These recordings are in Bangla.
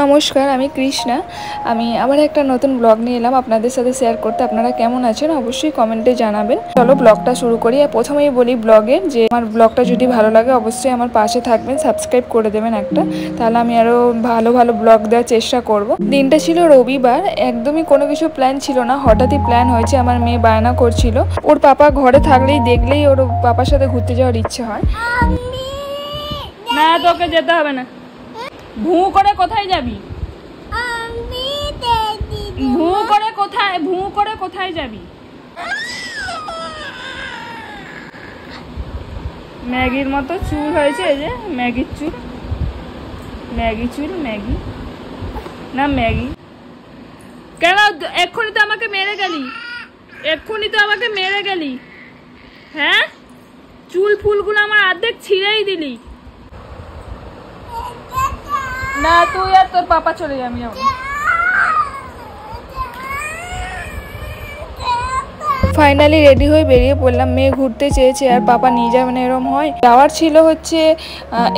নমস্কার, আমি কৃষ্ণা। আমি আবার একটা নতুন ব্লগ নিয়ে এলাম আপনাদের সাথে শেয়ার করতে। আপনারা কেমন আছেন অবশ্যই কমেন্টে জানাবেন। চলো ব্লগটা শুরু করি। প্রথমেই বলি ব্লগের যে আমার ব্লগটা যদি ভালো লাগে অবশ্যই আমার পাশে থাকবেন, সাবস্ক্রাইব করে দেবেন একটা, তাহলে আমি আরও ভালো ভালো ব্লগ দেওয়ার চেষ্টা করব। দিনটা ছিল রবিবার, একদমই কোনো কিছু প্ল্যান ছিল না, হঠাৎই প্ল্যান হয়েছে। আমার মেয়ে বায়না করছিল, ওর পাপা ঘরে থাকলেই দেখলেই ওর পাপার সাথে ঘুরতে যাওয়ার ইচ্ছে হয়। না, তোকে যেতে হবে না। ভূ করে কোথায় যাবি? ভূ করে কোথায় যাবি? ম্যাগির মতো চুল হয়েছে, এই যে ম্যাগির চুল, ম্যাগি না ম্যাগি। কেন এক্ষুনি তো আমাকে মেরে গেলি, হ্যাঁ? চুল ফুলগুলো আমার অর্ধেক ছিঁড়েই দিলি। না, তুই আর তোর পাপা চলে যাবি। ফাইনালি রেডি হয়ে বেরিয়ে পড়লাম। মেয়ে ঘুরতে চেয়েছে আর পাপা নিয়ে যাবে না, এরম হয়। যাওয়ার ছিল হচ্ছে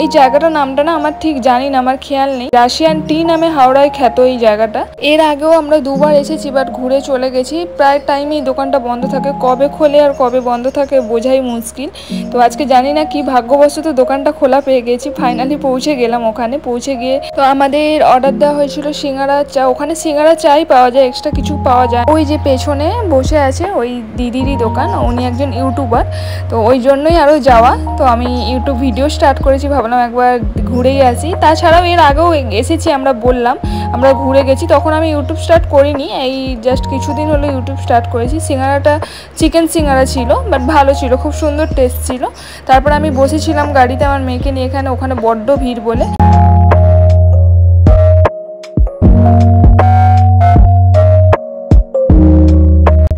এই জায়গাটার নামটা না আমার ঠিক জানি না, আমার খেয়াল নেই। রাশিয়ান টি নামে হাওড়ায় খ্যাত এই জায়গাটা। এর আগেও আমরা দুবার এসেছি, বাট ঘুরে চলে গেছি। প্রায় টাইমে দোকানটা বন্ধ থাকে, কবে খোলে আর কবে বন্ধ থাকে বোঝাই মুশকিল। তো আজকে জানি না কি ভাগ্যবশত দোকানটা খোলা পেয়ে গেছি। ফাইনালি পৌঁছে গেলাম। ওখানে পৌঁছে গিয়ে তো আমাদের অর্ডার দেওয়া হয়েছিল সিঙ্গারা চা। ওখানে সিঙ্গারা চাই পাওয়া যায়, এক্সট্রা কিছু পাওয়া যায়। ওই যে পেছনে বসে আছে ওই দিদিরই দোকান, উনি একজন ইউটিউবার, তো ওই জন্যই আরও যাওয়া। তো আমি ইউটিউব ভিডিও স্টার্ট করেছি, ভাবলাম একবার ঘুরেই আসি। তাছাড়াও এর আগেও এসেছি, আমরা বললাম আমরা ঘুরে গেছি, তখন আমি ইউটিউব স্টার্ট করিনি, এই জাস্ট কিছুদিন হলো ইউটিউব স্টার্ট করেছি। সিঙ্গারাটা চিকেন সিঙ্গারা ছিল, বাট ভালো ছিল, খুব সুন্দর টেস্ট ছিল। তারপর আমি বসেছিলাম গাড়িতে আমার মেয়েকে নিয়ে, ওখানে বড্ড ভিড় বলে।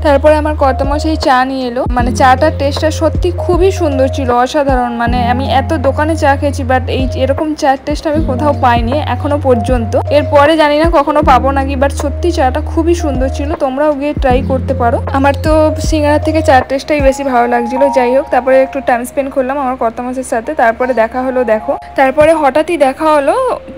তারপরে আমার কর্তামশাই চা নিয়ে এলো। মানে চাটার টেস্টটা সত্যি খুবই সুন্দর ছিল, অসাধারণ। মানে আমি এত দোকানে চা খেয়েছি, বাট এরকম চার টেস্ট আমি কোথাও পাইনি এখনো পর্যন্ত। এরপরে জানি না কখনো পাবো নাকি, বাট সত্যি চাটা খুবই সুন্দর ছিল। তোমরাও গিয়ে ট্রাই করতে পারো। আমার তো সিঙ্গারা থেকে চার টেস্টটাই বেশি ভালো লাগছিল। যাই হোক, তারপরে একটু টাইম স্পেন্ড করলাম আমার কর্তামশাইয়ের সাথে। তারপরে দেখা হলো, তারপরে হঠাৎই দেখা হলো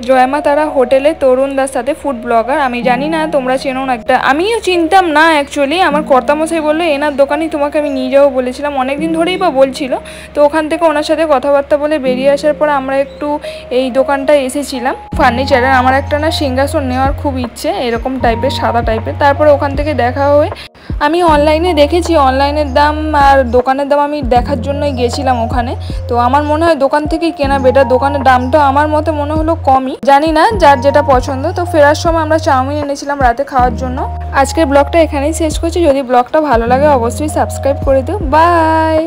জয়মা তারা হোটেলে তরুণ দার সাথে, ফুড ব্লগার। আমি জানি না তোমরা চেনো না, একটা আমিও চিনতাম না অ্যাকচুয়ালি। আমার কর্তামশাই বললো এনার দোকানেই তোমাকে আমি নিয়ে যাবো বলেছিলাম, অনেকদিন ধরেই বা বলছিল। তো ওখান থেকে ওনার সাথে কথাবার্তা বলে বেরিয়ে আসার পর আমরা একটু এই দোকানটায় এসেছিলাম ফার্নিচারের। আমার একটা না সিংহাসন নেওয়ার খুব ইচ্ছে, এরকম টাইপের সাদা টাইপের। তারপরে ওখান থেকে দেখা হয়ে আমি অনলাইনে দেখেছি, অনলাইনের দাম আর দোকানের দাম আমি দেখার জন্যই গেছিলাম ওখানে। তো আমার মনে হয় দোকান থেকেই কেনা বেটার। দোকানের দামটা আমার মতে মনে হলো কমই, জানি না যার যেটা পছন্দ। তো ফেরার সময় আমরা চাউমিন এনেছিলাম রাতে খাওয়ার জন্য। আজকের ব্লগটা এখানেই শেষ করছি। যদি ব্লগটা ভালো লাগে অবশ্যই সাবস্ক্রাইব করে দিও। বাই।